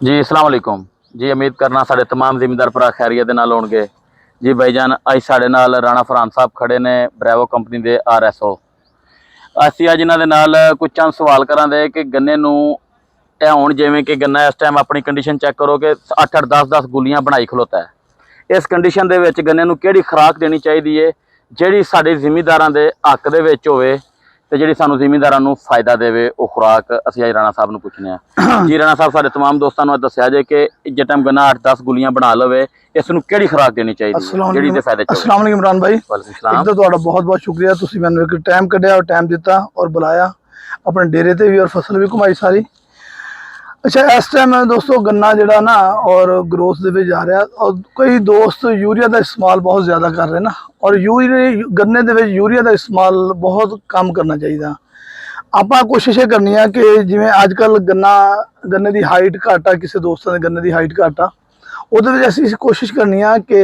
जी अस्सलाम वालेकुम जी। उम्मीद करना साढ़े तमाम जिमीदार भरा खैरियत दे नाल होणगे जी। भाईजान अज साढ़े नाल राणा फरहान साहब खड़े ने ब्रैवो कंपनी के RSO। असीं अज इन्हां दे नाल कुछ चंद सवाल करांगे कि गन्ने नूं हुण जिवें कि गन्ना इस टाइम अपनी कंडीशन चैक करो कि 8-8 10-10 गुलियां बनाई खलोता है। इस कंडीशन दे विच गन्ने नूं किहड़ी खुराक देनी चाहिए है जिहड़ी साडे जिमीदारां दे हक दे विच होवे ते जिहड़ी सानूं जिमीदारां नूं फायदा देवे वो खुराक असीं अज राणा साहब नूं पुछने आ। जी राणा साहब साडे तमाम दोस्तां नूं दस्सिया जे कि जे टाइम गन्ना 8-10 गुलियां बना लवे इस नूं किहड़ी खुराक देनी चाहिए जिहड़ी दे फायदे च होवे। अस्सलाम वालेकुम इमरान भाई। वालेकुम सलाम। एक तो तुहाडा बहुत बहुत शुक्रिया, तुसीं मैनूं एक टाइम कढिया और टाइम दिता और बुलाया अपने डेरे ते भी और फसल भी घुमाई सारी। अच्छा इस टाइम दोस्तों गन्ना जिहड़ा ना और ग्रोथ दे विच जा रहा और कई दोस्त यूरिया का इस्तेमाल बहुत ज़्यादा कर रहे ना और गन्ने दे विच यूरिया का इस्तेमाल बहुत कम करना चाहिए। ਆਪਾਂ कोशिश ਇਹ करनी है कि जिवें अजकल गन्ने की हाइट घट आ, किसी दोस्तों के गन्ने की हाइट घट आ, ਉਹਦੇ ਵਿੱਚ ਅਸੀਂ कोशिश करनी है कि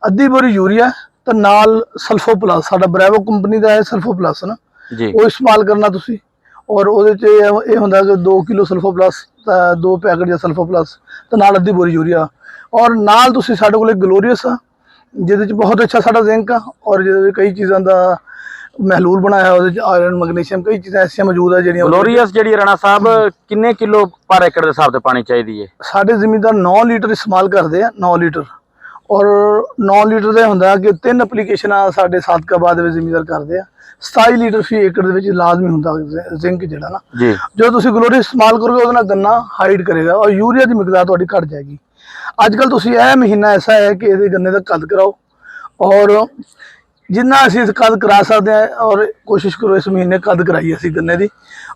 अद्धी बोरी यूरिया तो नाल सल्फो प्लस साडा ब्रैवो कंपनी का है सल्फो प्लस ना जी वो इस्तेमाल करना तुसी। और ਉਹਦੇ ਚ ਇਹ ਹੁੰਦਾ कि 2 किलो सल्फो प्लस 2 पैकेट ਜਾਂ सल्फो प्लस तो नाल अद्धी बोरी यूरिया और नाल तुसी साडे कोल ग्लोरीअस आ ਜਿਹਦੇ ਚ बहुत अच्छा साडा जिंक आ और ਜਿਹਦੇ कई चीज़ों का महलूल बनाया आयरन मैग्नीशियम कई चीज़ां ऐसियां मौजूद है ਜਿਹੜੀਆਂ ग्लोरीअस ਜਿਹੜੀ राणा साहब किन्ने किलो पर एकड़ के हिसाब से पानी चाहिए? साढ़े जिमीदार 9 लीटर इस्तेमाल करते हैं, 9 लीटर और 9 लीटर का होंगे कि 3 एप्लीकेशन साढ़े सादकाबाद जिमीदार करते हैं। 27 लीटर फी एकड़ के लाजमी होंगे जिंक जोड़ा ना जी। जो तुम ग्लोरी इस्तेमाल करोगे वो गन्ना हाइड करेगा और यूरिया की मिकदार थोड़ी घट जाएगी। अजकल तुम यह महीना ऐसा है कि ये गन्ने का कद कराओ और जिन्ना असीं कद करा सकते हैं और कोशिश करो इस महीने कद कराइए असीं गन्ने की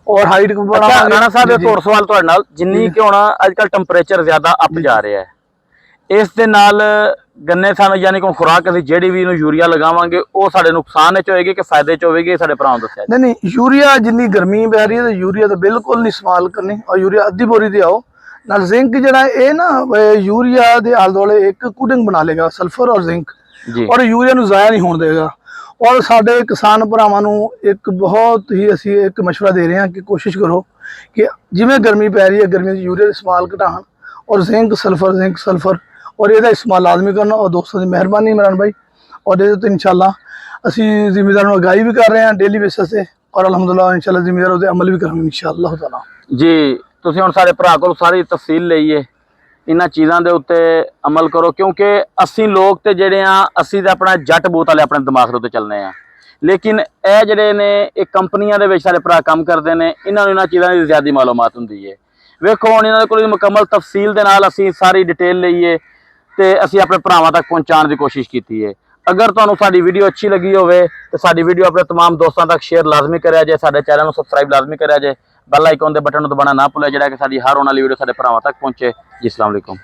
और हाइट अच्छा राणा साहब एक होर सवाल तुहाडे नाल, जिन्नी कि हुण अजकल टैंपरेचर ज़्यादा अप जा रहा है इस दे नाल गन्ने सानूं यानी कि खुराक असीं जिहड़ी भी इहनूं यूरिया लगावांगे वो साडे नुकसान च होएगी कि फायदे च होएगी? साडे भरावां दस्सिया नहीं नहीं यूरिया जिन्नी गर्मी पै रही है तो यूरिया तो बिल्कुल नहीं इस्तेमाल करनी और यूरिया अद्धी बोरी दे आओ नाल जिंक जिहड़ा ये ना यूरिया के आले दुआले एक कुडिंग बना लेगा सल्फर और जिंक जी। और यूरिया नूं ज़ाया नहीं होण देगा। और साडे किसान भरावां नूं एक बहुत ही असीं एक मशवरा दे रहे हैं कि कोशिश करो कि जिवें गर्मी पै रही है गर्मी यूरिया इस्तेमाल घटाण और जिंक सल्फर और ये इस्तेमाल लाजमी करना और दोस्तों की मेहरबानी इमरान भाई। और ये तो इंशाअल्लाह असी जिमीदारों को आगाही भी कर रहे हैं डेली बेसिस से और अलहमदुलिल्लाह इंशाअल्लाह जिमीदारों पर अमल भी करेंगे इंशाअल्लाह ताला। जी तुसीं हुण साडे भरा कोल सारी तफसील लई है, इन्हां चीज़ां दे उत्ते अमल करो क्योंकि असीं लोग ते जिहड़े आ असीं ते अपना जट बूत वाले अपने दिमाग दे उत्ते चलने आ, लेकिन ਇਹ ਜਿਹੜੇ ਨੇ ਇਹ ਕੰਪਨੀਆਂ ਦੇ ਵਿੱਚ ਸਾਰੇ ਭਰਾ ਕੰਮ ਕਰਦੇ ਨੇ ਇਹਨਾਂ ਨੂੰ ਇਹਨਾਂ ਚੀਜ਼ਾਂ ਦੀ ਜ਼ਿਆਦਾ ਮਾਲੂਮਾਤ ਹੁੰਦੀ ਹੈ। ਵੇਖੋ ਹੁਣ ਇਹਨਾਂ ਦੇ ਕੋਲ ਮੁਕੰਮਲ ਤਫਸੀਲ ਦੇ ਨਾਲ ਅਸੀਂ ਸਾਰੀ ਡਿਟੇਲ ਲਈਏ ਤੇ ਅਸੀਂ ਆਪਣੇ ਭਰਾਵਾਂ ਤੱਕ ਪਹੁੰਚਾਉਣ ਦੀ ਕੋਸ਼ਿਸ਼ ਕੀਤੀ ਹੈ। अगर ਤੁਹਾਨੂੰ ਸਾਡੀ ਵੀਡੀਓ ਅੱਛੀ ਲੱਗੀ ਹੋਵੇ ਤੇ ਸਾਡੀ ਵੀਡੀਓ ਆਪਣੇ तमाम ਦੋਸਤਾਂ ਤੱਕ ਸ਼ੇਅਰ ਲਾਜ਼ਮੀ ਕਰਿਆ ਜੇ, ਸਾਡੇ ਚੈਨਲ ਨੂੰ ਸਬਸਕ੍ਰਾਈਬ ਲਾਜ਼ਮੀ ਕਰਿਆ ਜੇ, ਬੈਲ ਆਈਕਨ ਦੇ ਬਟਨ ਨੂੰ ਦਬਾਉਣਾ ਨਾ ਭੁੱਲਿਆ ਜਿਹੜਾ ਕਿ ਸਾਡੀ ਹਰ ਆਉਣ ਵਾਲੀ ਵੀਡੀਓ ਸਾਡੇ ਭਰਾਵਾਂ ਤੱਕ ਪਹੁੰਚੇ। ਜੀ अस्सलाम वालेकुम।